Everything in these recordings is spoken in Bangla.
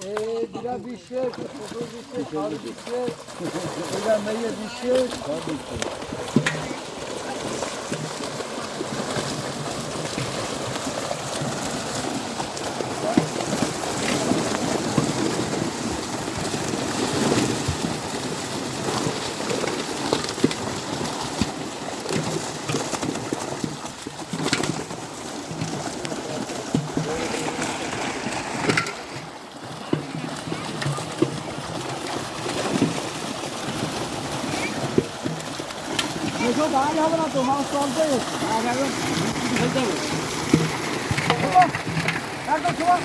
এই দুটা বিশ্বে ছোট বিশ্বে সব বিশ্বে ওইটা মেয়ে বিশ্বে সব বিশ্বে এসব দাঁড়ালে হবে না তো মানুষ চলতেই হচ্ছে একদম শোয়া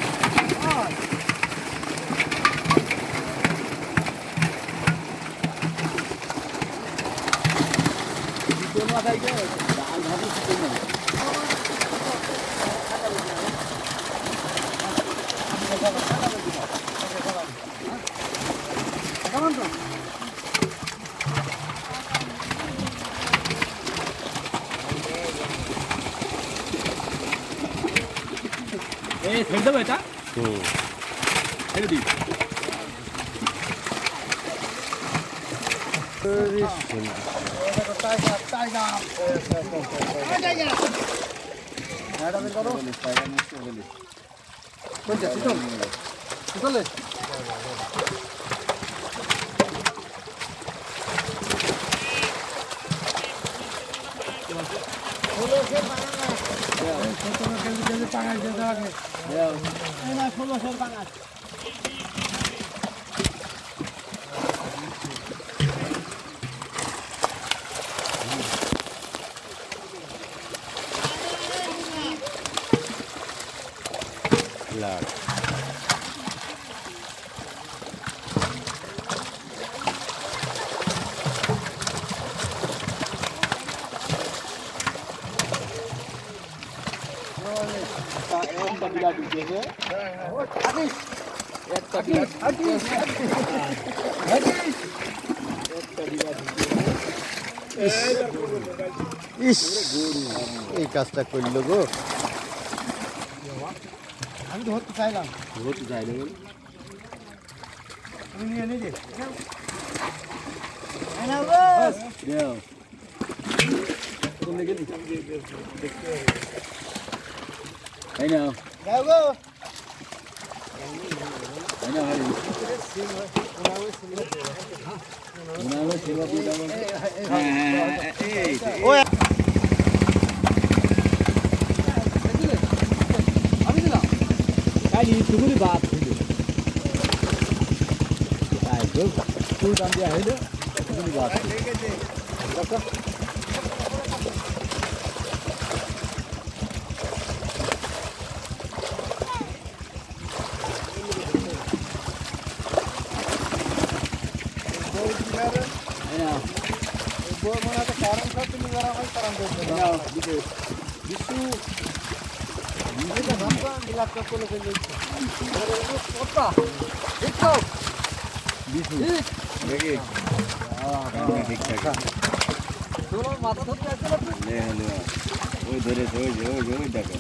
মাথায় গিয়ে আর ভাবি কেমন তো এই ছেড়ে দেবো এটা ছেড়ে দিই লাগ ইস এই কাজটা করলো গো আমি তো ধরতে চাইলাম ধরতে চাইলে তুমি নিয়ে নিজে I know. Go. I know how you. মাথা ধরতে আসছে না ওই ধরেছে ওই দেখো